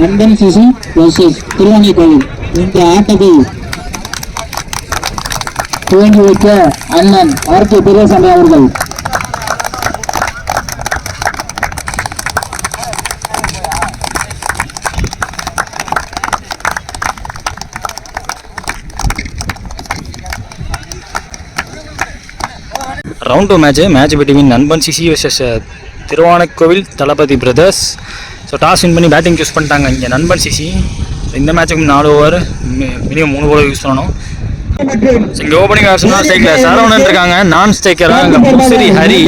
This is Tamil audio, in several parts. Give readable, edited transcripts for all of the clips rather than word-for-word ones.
நண்பன் சிசி வர்சஸ் திருவானைக்கோவில். இந்த ஆட்டத்தை துவங்கி வைக்க அண்ணன் ஆர்.கே. பெரியசாமி அவர்கள். ரவுண்ட் 2 மேட்ச் பிட்வீன் நண்பன் சிசி வர்சஸ் திருவானைக்கோவில் தளபதி பிரதர்ஸ். ஸோ டாஸ் வின் பண்ணி பேட்டிங் சூஸ் பண்ணிட்டாங்க இங்கே நண்பன் சிசி. இந்த மேட்சுக்கு 4 ஓவர் மினிமம் 3 ஓவர் யூஸ் பண்ணணும். இங்கே ஓப்பனிங் ஆப்ஷனாக ஸ்ட்ரைக்கில் சரவணன் இருக்காங்க. நான் ஸ்ட்ரைக்கராக இங்கே முசிறி ஹரி.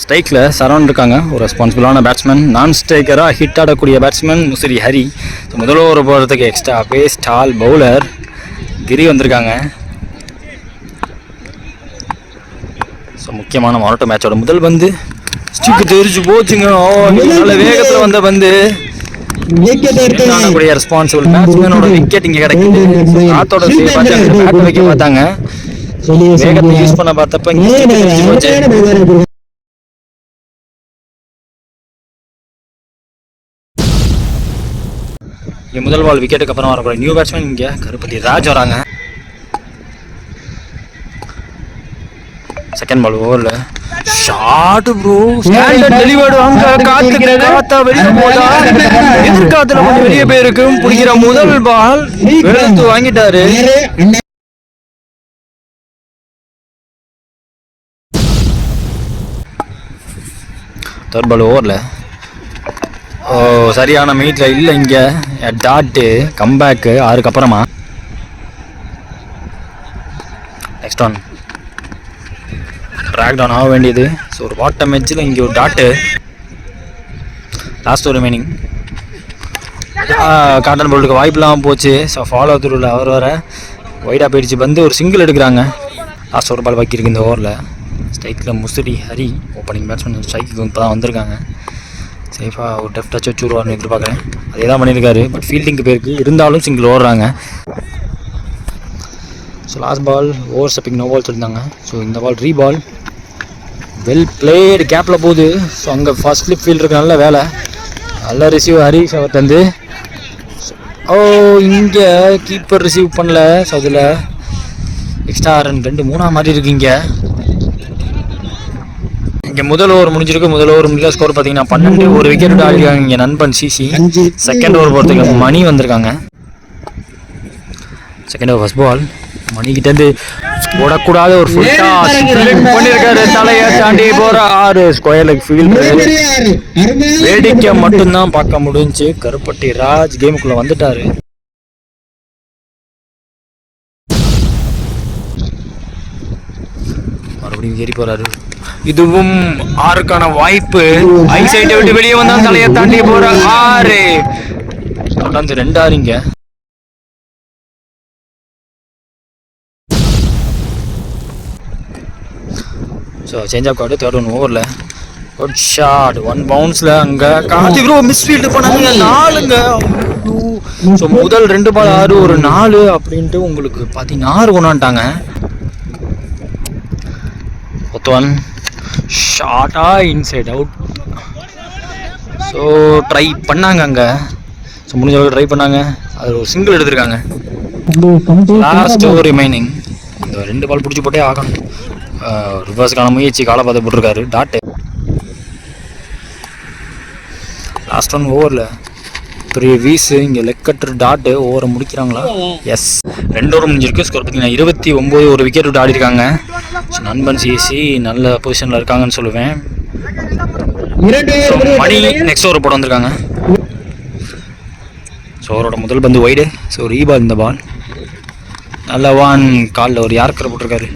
ஸ்ட்ரைக்கில் சரவணன் இருக்காங்க, ஒரு ரெஸ்பான்சிபிளான பேட்ஸ்மேன். நான் ஸ்ட்ரைக்கராக ஹிட் ஆடக்கூடிய பேட்ஸ்மேன் முசிறி ஹரி. ஸோ முதல் ஓவர் போகிறதுக்கு extra pace tall bowler Giri வந்திருக்காங்க. ஸோ முக்கியமான மொரட்டோ மேட்சோட முதல் பந்து ஸ்டிக்கு தெரிஞ்சு போச்சுங்க. நல்ல வேகத்தில் வந்த பந்து ரெஸ்பான்சிபிள் பேட்ஸ்மேனோட விக்கெட் இங்கே கிடைக்குது. காத்தோட பேட் வைக்க பார்த்தாங்க, வேகத்தை யூஸ் பண்ண பார்த்தப்ப இங்கே முதல் பால் விக்கெட்டுக்கு அப்புறம் வரக்கூடிய நியூ பேட்ஸ்மேன் இங்கே கருப்பட்டி ராஜ் வராங்க. செகண்ட் பால் ஓவரில் ஷாட் ப்ரோ ஸ்டாண்டர்ட் டெலிவர்டு. அங்க காத்தா வெளியே போதா எதிர்காத்துல கொஞ்சம் வெளியே போயிருக்கு. பிடிக்கிற முதல் பால் எடுத்து வாங்கிட்டாரு. தேர்ட் பால் ஓவரில் சரியான மீட்ல இல்லை. இங்க டாட்டு கம்பேக்கு 6க்கு அப்புறமா. நெக்ஸ்ட் ஒன் ட்ராக் டவுன் ஆக வேண்டியது. ஸோ ஒரு பாட்டம் எட்ஜில் இங்கே ஒரு டாட்டு. லாஸ்ட் ஒரு ரிமைனிங் காட்டன் போல்டுக்கு வாய்ப்பு இல்லாமல் போச்சு. ஸோ ஃபாலோ த்ரூவில் அவர் வர ஒய்டாக போயிடுச்சு. வந்து ஒரு சிங்கிள் எடுக்கிறாங்க. லாஸ்ட் ஒரு பால் பாக்கியிருக்கு இந்த ஓவரில். ஸ்ட்ரைக்கில் Musiri Hari opening batsman strike இப்போ தான் வந்திருக்காங்க. சேஃபாக ஒரு டெஃப்ட் டச் வச்சுருவார்னு எதிர்பார்க்குறேன். அதே தான் பண்ணியிருக்காரு. பட் ஃபீல்டிங்க்கு போயிருக்கு, இருந்தாலும் சிங்கிள் ஓடுறாங்க. So last ball over stepping no ball சொல்லியிருந்தாங்க. ஸோ இந்த பால் ரீ பால் வெல் பிளேடு கேப்பில் போகுது. ஸோ அங்கே ஃபர்ஸ்ட் ஸ்லிப் ஃபீல்டருக்கு நல்ல வேலை, நல்ல ரிசீவ் ஹரிஷ் அவர்கிட்ட. இங்கே கீப்பர் ரிசீவ் பண்ணல. ஸோ அதில் எக்ஸ்ட்ரா ரன் 2-3 மாதிரி இருக்கு. இங்கே முதல் ஓவர் முடிஞ்சிருக்கு. முதல் ஓவர் முடியல. ஸ்கோர் பார்த்தீங்கன்னா 12. ஒரு விக்கெட் ஆடிருக்காங்க இங்கே நண்பன் சிசி. செகண்ட் ஓவர் போகிறதுக்கு மணி வந்திருக்காங்க. செகண்ட் ஓவர் ஃபர்ஸ்ட் பால் மணிக்கிட்டேருந்து போடக்கூடாத ஒரு ஃபுல் டாஸ் பண்ணியிருக்காரு. தலையை தாண்டி போகிற 6 ஸ்கொயர் லெக் ஃபீல்டு. வேடிக்கை மட்டும்தான் பார்க்க முடிஞ்சு. கருப்பட்டி ராஜ் கேமுக்குள்ளே வந்துட்டாரு. மறுபடியும் ஏறி போறாரு. இதுவும் 6க்கான வாய்ப்பு. ஐசைட்டை விட்டு வெளியே வந்தால் தலையை தாண்டி போற 6. தொடர்ந்து 2 ஆறுங்க. So change of guard third 1 ஓவரில் குட் ஷாட் 1 பவுன்ஸில். அங்கே கார்த்தி ப்ரோ மிஸ் ஃபீல்டு பண்ணாங்க 4ங்க. ஸோ முதல் 2 பால் 6, ஒரு 4 அப்படின்ட்டு உங்களுக்கு பார்த்தீங்கன்னா 6 கொண்டாண்டாங்க. ஒன் ஷார்ட்டா இன்சைட் அவுட். ஸோ ட்ரை பண்ணாங்க அங்கே. ஸோ முடிஞ்ச அளவுக்கு ட்ரை பண்ணாங்க. அது ஒரு சிங்கிள் எடுத்திருக்காங்க. Last over remaining. இந்த 2 பால் பிடிச்சி போட்டே ஆகணும். ரிவர்ஸுக்கான முயற்சி காலை பார்த்து போட்டிருக்காரு. டாட்டு லாஸ்ட் 1 ஓவரில் பெரிய வீஸு. இங்கே லெக் கட்டர் டாட்டு ஓவரை முடிக்கிறாங்களா? எஸ், 2 ஓவர் முடிஞ்சிருக்கு. ஸ்கோர் பார்த்தீங்கன்னா 29. ஒரு விக்கெட் விட்டு ஆடிருக்காங்க. ஸோ நண்பன் சிசி நல்ல பொசிஷனில் இருக்காங்கன்னு சொல்லுவேன். மணி நெக்ஸ்ட் ஓவர் போட வந்திருக்காங்க. ஸோ அவரோட முதல் பந்து வைடு. ஸோ ரீபால் இந்த பால் நல்ல 1 காலில் ஒரு யார்க்கரை போட்டிருக்காரு.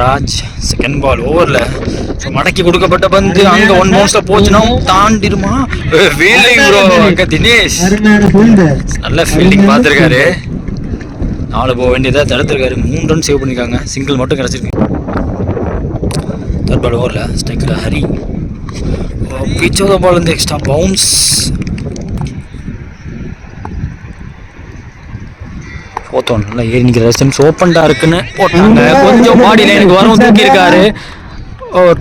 ராஜ் செகண்ட் பால் ஓவரில். ஸோ மடக்கி கொடுக்கப்பட்ட பந்து அங்கே 1 பவுன்ஸில் போச்சுன்னா தாண்டிடுமா? ஃபீல்டிங் ப்ரோ அங்கே தினேஷ் நல்ல ஃபீல்டிங் பார்த்துருக்காரு. 4 போக வேண்டியதாக தடுத்துருக்காரு. 3 ரன் சேவ் பண்ணியிருக்காங்க. சிங்கிள் மட்டும் கிடச்சிருக்கு. தேர்ட் பால் ஓவரில் ஸ்ட்ரைக்கில் ஹரி. பிச்சோட பால் வந்து எக்ஸ்ட்ரா பவுன்ஸ். போத்தோம் நல்லா ஏறி நிற்கிற ரெஸ்டன்ஸ் ஓப்பன்டா இருக்குன்னு போட்டாங்க. கொஞ்சம் பாடி லைனுக்கு வரும் தூக்கி இருக்காரு.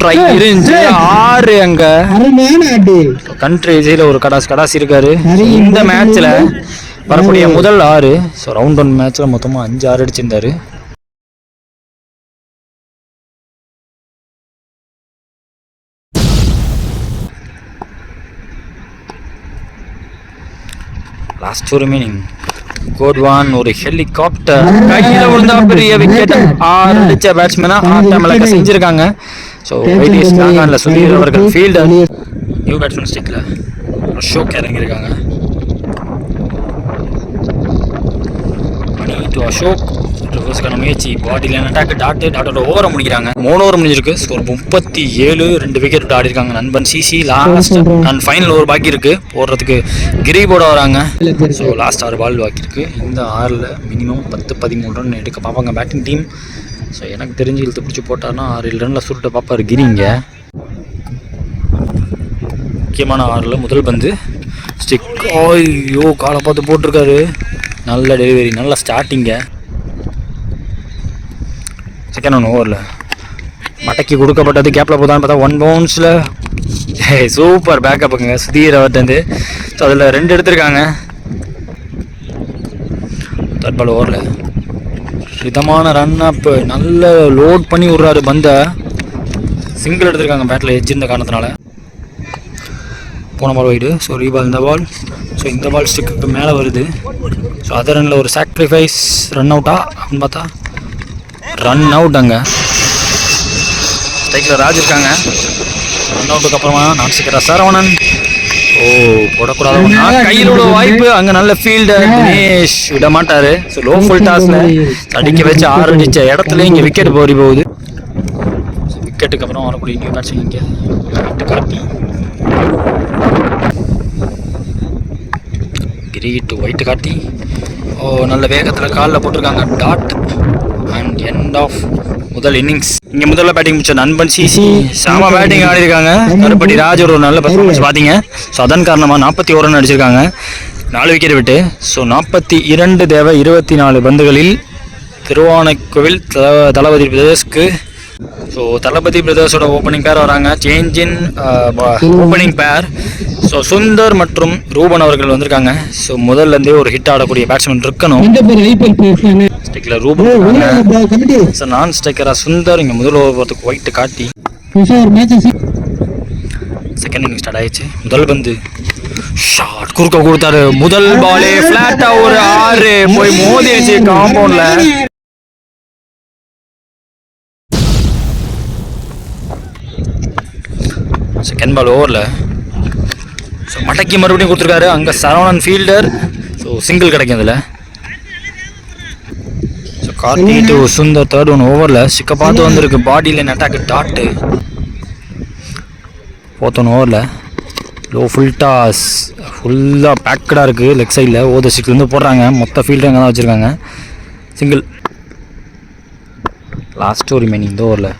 ட்ரை இருந்துச்சு 6 அங்க அருமையான அடி. கண்ட்ரி விஜயில ஒரு கடாசி இருக்காரு. இந்த மேட்ச்ல வரக்கூடிய முதல் 6. ஸோ ரவுண்ட் 1 மேட்ச்ல மொத்தமாக 5-6 அடிச்சிருந்தாரு. லாஸ்ட் ஒரு மீனிங் கோட்வான் ஒரு ஹெலிகாப்டர் கையில விழுந்தா பெரிய விக்கெட். 6 அடிச்ச பேட்ஸ்மேனா ஆட்டமிழக்க செஞ்சிருக்காங்க. ஸோ வைத்தியஸ் நாகான்ல சுதீர் அவர்கள் ஃபீல்டர். நியூ பேட்ஸ்மேன் ஸ்டிக்ல அசோக் இறங்கியிருக்காங்க. மணி டு அசோக் ரிவர்ஸ்க்கான முயற்சி. பாடியில் அட்டாக் டாட்டோட ஓவரை முடிக்கிறாங்க. 3 ஓவர் முடிஞ்சிருக்கு. ஸ்கோர் 37. 2 விக்கெட் ஆடி இருக்காங்க நண்பன் CC. Last and final over பாக்கி இருக்கு போடுறதுக்கு. கிரிபோட வராங்க. ஸோ லாஸ்ட் 6 பால் பாக்கி இருக்கு. இந்த 6ல் மினிமம் 10-13 ரன் எடுக்க பார்ப்பாங்க பேட்டிங் டீம். ஸோ எனக்கு தெரிஞ்சு இழுத்து பிடிச்சி போட்டார்னா 6-7 ரனில் சுருட்ட பார்ப்பார் கிரிங்க. முக்கியமான 6ல் முதல் பந்து ஸ்டிக். ஐயோ காலை பார்த்து போட்டிருக்காரு. நல்ல டெலிவரி, நல்ல ஸ்டார்டிங்க. செகண்ட் 1 ஓவரில் மடக்கி கொடுக்கப்பட்டது. கேப்பில் போதான்னு பார்த்தா 1 பவுன்ஸில் சூப்பர் பேக்கப்புங்க சுதீர் அவர்கிட்டருந்து. ஸோ அதில் 2 எடுத்திருக்காங்க. தேர்ட் பால் ஓவரில் விதமான ரன் அப் நல்ல லோட் பண்ணி விட்றாரு பந்தை. சிங்கிள் எடுத்திருக்காங்க பேட்டில் எட்ஜ் இருந்த காரணத்தினால. போன பால் வைடு. ஸோ ரீபால் இந்த பால். ஸோ இந்த பால் ஸ்டிக்கு மேலே வருது. ஸோ அதர் ரனில் ஒரு சாக்ரிஃபைஸ். ரன் அவுட்டா அப்படின்னு பார்த்தா ரன் அவுட். அங்கே ஸ்ட்ரைக்கில் ராஜ் இருக்காங்க. ரன் அவுட்டுக்கு அப்புறமா நான் சிக்கிற சரவணன். போடக்கூடாது கையில் உள்ள வாய்ப்பு. அங்கே நல்ல ஃபீல்டர் தினேஷ் விட மாட்டார். ஸோ லோ ஃபுல் டாஸில் அடிக்க வச்சு 6 அடித்த இடத்துல இங்கே விக்கெட் போரி போகுது. விக்கெட்டுக்கு அப்புறம் வரக்கூடிய நியூ பேட்ஸ்மேன் இங்கே காட்டி கிரீட் ஒயிட் காட்டி நல்ல வேகத்தில் காலில் போட்டிருக்காங்க. டாட் அண்ட் எண்ட் ஆஃப் முதல் இன்னிங்ஸ். இங்கே முதல்ல பேட்டிங் முடிச்ச நண்பன் சிசி செம பேட்டிங் ஆடி இருக்காங்க. கருப்பட்டி ராஜ் ஒரு நல்ல பர்ஃபார்மன்ஸ் பார்த்தீங்க. ஸோ அதன் காரணமாக 41 ரன் அடிச்சிருக்காங்க 4 விக்கெட் விட்டு. ஸோ 42 தேவை 24 பந்துகளில் திருவானைக்கோவில் தளபதி பிரதர்ஸ்க்கு. ஸோ தளபதி பிரதர்ஸோட ஓப்பனிங் பேர் வராங்க. சேஞ்ச் இன் ஓப்பனிங் பேர். ஸோ சுந்தர் மற்றும் ரூபன் அவர்கள் வந்திருக்காங்க. ஸோ முதல்லேருந்தே ஒரு ஹிட் ஆடக்கூடிய பேட்ஸ்மேன் இருக்கணும். ஸ்ட்ரைக்கில் ரூபன், ஸோ நான் ஸ்ட்ரைக்கராக சுந்தர். இங்கே முதல் ஓவர் போகிறதுக்கு ஒயிட் காட்டி செகண்ட் இன்னிங் ஸ்டார்ட் ஆயிடுச்சு. முதல் பந்து ஷார்ட் குறுக்க கொடுத்தாரு. முதல் பாலே ஃபிளாட்டா ஒரு 6 போய் மோதியாச்சு காம்பவுண்ட்ல. செகண்ட் பால் ஓவரில் ஸோ மடக்கி மறுபடியும் கொடுத்துருக்காரு. அங்கே சரவணன் ஃபீல்டர். ஸோ சிங்கிள் கிடைக்கும் இதில். So Karthi to Sundar third 1 ஓவரில் சிக்க பார்த்து வந்திருக்கு. பாடியில் அட்டாக் டாட்டு. ஃபோர்த் 1 ஓவரில் லோ ஃபுல் டாஸ் ஃபுல்லாக பேக்கடாக இருக்குது. லெக் சைடில் ஓத சிக்லேருந்து போடுறாங்க. மொத்த ஃபீல்டர் அங்கே தான் வச்சுருக்காங்க. சிங்கிள். லாஸ்ட் ஒரு ரிமைனிங் இந்த ஓவரில்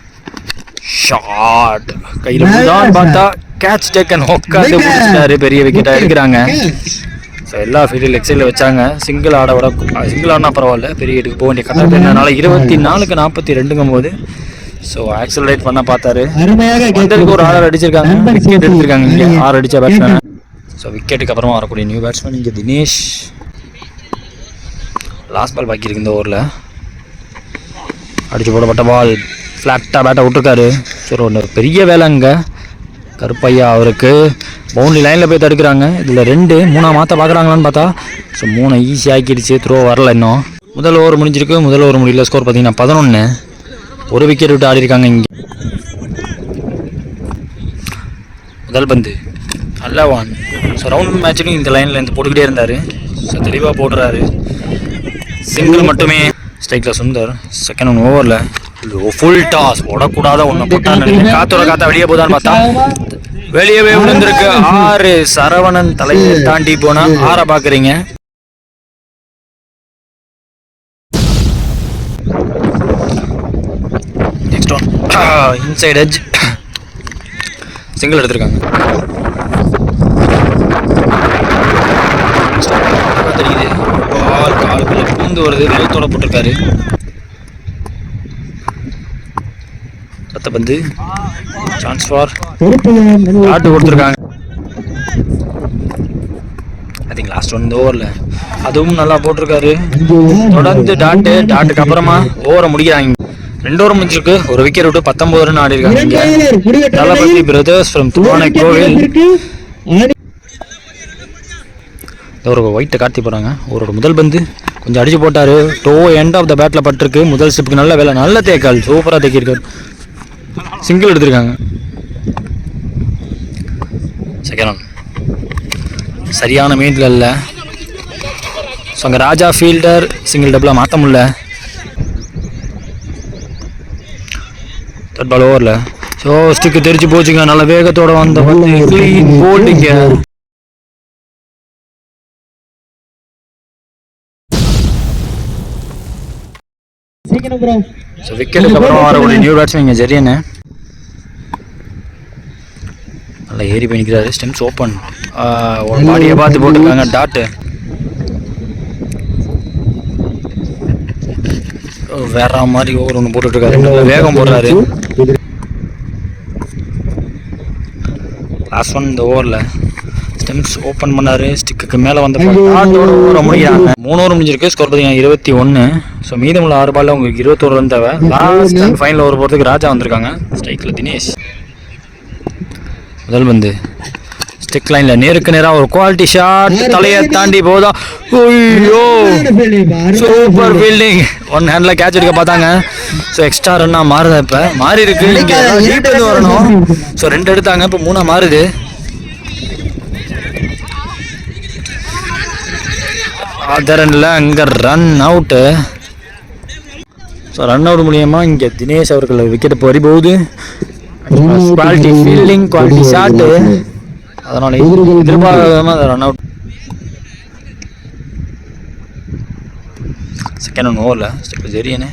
ஷார்ட் கையில் தான் பார்த்தா கேட்ச் டேக்கன் உட்காந்து முடிச்சிட்டாரு. பெரிய விக்கெட்டாக எடுக்கிறாங்க. ஸோ எல்லா ஃபீல்டும் லெக் சைடில் வச்சாங்க. சிங்கிள் ஆடினா பரவாயில்ல, பெரிய எடுக்க போக வேண்டிய கட்டாயம் இருந்தனால 24க்கு 42ங்கும் போது ஸோ ஆக்சலரேட் பண்ண பார்த்தாரு. ஒரு 6 அடிச்சிருக்காங்க. விக்கெட் எடுத்திருக்காங்க. இங்கே 6 அடித்த பேட்ஸ்மேன். ஸோ விக்கெட்டுக்கு அப்புறமா வரக்கூடிய நியூ பேட்ஸ்மேன் இங்கே தினேஷ். லாஸ்ட் பால் பாக்கி இருக்கு இந்த ஓவரில். அடிச்சு போடப்பட்ட பால் ஃப்ளாட்டாக பேட்டை விட்டுருக்காரு. ஸோ ஒரு பெரிய வேலை அங்கே கருப்பையா அவருக்கு. பவுண்டரி லைனில் போய் தடுக்கிறாங்க. இதில் 2 3 மாற்ற பார்க்குறாங்களான்னு பார்த்தா ஸோ 3 ஈஸி ஆக்கிடுச்சு. த்ரோ வரல இன்னும். முதல் ஓவர் முடிஞ்சிருக்கு. முதல் ஓவர் முடியல. ஸ்கோர் பார்த்தீங்கன்னா 11. 1 விக்கெட் விட்டு ஆடி இருக்காங்க இங்கே. முதல் பந்து நல்ல ஒன். ஸோ ரவுண்ட் மேட்சுக்கும் இந்த லைனில் இருந்து போட்டுக்கிட்டே இருந்தார். ஸோ தெளிவாக போடுறாரு. சிங்கிள் மட்டுமே. ஸ்ட்ரைக்கில் சுந்தர். செகண்ட் 1 ஓவரில் ஃபுல் டாஸ் போடக்கூடாத ஒன்று போட்டான்னு காத்தோட காத்தா வெளியே போதான்னு பார்த்தா வெளியவே விழுந்திருக்கு. 6 சரவணன் தலையை தாண்டி போனா 6 பார்க்குறீங்க. Next one inside edge single எடுத்திருக்காங்க. தெரியுது பால் காலுக்குள்ள பூந்து வருது. வேகத்தோட போட்டிருக்காரு. அடுத்த பந்து சான்ஸ் ஃபார் டாட் கொடுத்துருக்காங்க. ஐ திங்க் லாஸ்ட் ஒன் ஓவரில் அதுவும் நல்லா போட்டிருக்காரு. தொடர்ந்து டாட்டுக்கு அப்புறமா ஓவரை முடிக்கிறாங்க. 2 ஓவர் முடிஞ்சிருக்கு. ஒரு விக்கெட் விட்டு 19 ரன் ஆடி இருக்காங்க. தளபதி பிரதர்ஸ் ஃப்ரம் திருவானைக்கோவில். ஒரு ஒயிட்டை காட்டி போகிறாங்க. அவரோட முதல் பந்து கொஞ்சம் அடிச்சு போட்டார். டோ எண்ட் ஆஃப் த பேட்டில் பட்டிருக்கு. முதல் ஸ்டெப்புக்கு நல்ல வேலை, நல்ல தேக்கால், சூப்பராக தேக்கியிருக்காரு. சிங்கிள் எடுத்திருக்காங்க. செகண்ட் ரன் சரியான மீட்டில் இல்லை. ஸோ அங்கே ராஜா ஃபீல்டர் சிங்கிள் டபுளாக மாற்ற முடியல. தேர்ட் பால் ஓவரில் ஸோ ஸ்டிக்கு தெரிச்சு போச்சுங்க. நல்ல வேகத்தோட வந்த க்ளீன் போல்டிங்க. ஸோ விக்கெட்டுக்கு அப்புறம் வரக்கூடிய நியூ பேட்ஸ்மேன் ஜெரியன்னு நல்லா ஏறி போய் நிற்கிறாரு. ஸ்டெம்ஸ் ஓப்பன், ஒரு பாடியை பார்த்து போட்டுருக்காங்க. டாட்டு வேற மாதிரி ஓவர் ஒன்று போட்டுட்ருக்காரு. நல்ல வேகம் போடுறாரு. லாஸ்ட் ஒன் இந்த ஓவரில் ஸ்டெம்ஸ் ஓப்பன் பண்ணாரு. ஸ்டிக்கு மேலே வந்த டாட்டோட ஓவரை முடிக்கிறாங்க. 3 ஓவர் முடிஞ்சிருக்கு. ஸ்கோர் பார்த்தீங்கன்னா 21. ஸோ மீதமுள்ள 6 பாலில் உங்களுக்கு 21 ரன் தேவை. லாஸ்ட் அண்ட் ஃபைனல் ஓவர் போகிறதுக்கு ராஜா வந்திருக்காங்க. ஸ்ட்ரைக்கில் தினேஷ். முதல் பந்து ஸ்டிக் லைனில் நேருக்கு நேராக ஒரு குவாலிட்டி ஷாட். தலையை தாண்டி போதா. ஐயோ super fielding. One handed catch எடுக்க பார்த்தாங்க. ஸோ எக்ஸ்ட்ரா ரன்னாக மாறுதா? இப்போ மாறி இருக்கு. இங்கே டீப்லேருந்து வரணும். ஸோ 2 எடுத்தாங்க, இப்போ 3 மாறுது. அதர் ரன்னில் அங்கே run out. So run out மூலியமாக இங்கே தினேஷ் அவர்கள் விக்கெட் பறி போகுது. குவாலிட்டி ஃபீல்டிங், குவாலிட்டி ஷாட்டு, அதனால எதிர்பார்க்காம ரன் அவுட். செகண்ட் ஒன் ஓவரில் ஜெரியன்னு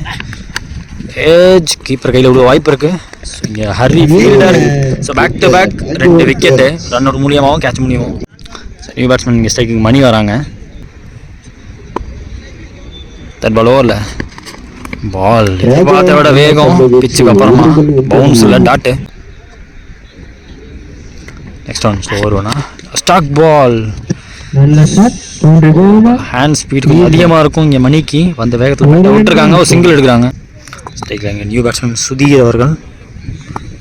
ஏஜ் கீப்பர் கையில் விட வாய்ப்பு இருக்குது. ஸோ இங்கே Hari fielder. So back to back 2 wicket run out மூலியமாகவும் கேட்ச் மூலியமாகவும். நியூ பேட்ஸ்மேன் இங்கே ஸ்ட்ரைக்கிங் மணி வராங்க. தேர்ட் பால் ஓவரில் பால் எதிர்பார்த்த விட வேகம். பிச்சுக்கு அப்புறமா பவுன்ஸ் இல்லை, டாட்டு. நெக்ஸ்ட் ஒன் ஸ்லோவர் வேணா ஸ்டாக் பால். ஹேண்ட் ஸ்பீட் கொஞ்சம் அதிகமாக இருக்கும் இங்கே மணிக்கு. வந்த வேகத்தில் விட்டுருக்காங்க. ஒரு சிங்கிள் எடுக்கிறாங்க. ஸ்ட்ரைக்கில் இங்கே நியூ பேட்ஸ்மேன் சுதீர் அவர்கள்.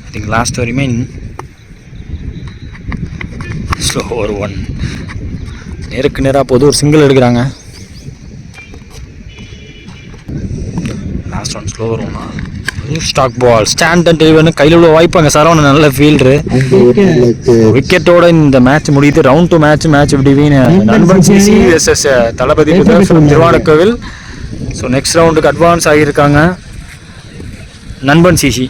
ஐ திங்க் லாஸ்ட் வரையுமே ஸ்லோவர் 1 நேருக்கு நேராக போது. ஒரு சிங்கிள் எடுக்கிறாங்க. லாஸ்ட் ஒன் ஸ்லோவர் ஒன்னா ஸ்டாக் பால். ஸ்டாண்ட் அண்ட் டெலிவர்னு கையில் உள்ள வாய்ப்பு. அங்கே சரவணன் நல்ல ஃபீல்டரு. விக்கெட்டோட இந்த மேட்ச் முடியுது. ரவுண்ட் 2 மேட்ச் பிட்வீன் நண்பன் சிசி வெர்சஸ் தளபதி திருவானைக்கோவில். ஸோ நெக்ஸ்ட் ரவுண்டுக்கு அட்வான்ஸ் ஆகியிருக்காங்க நண்பன் சிசி.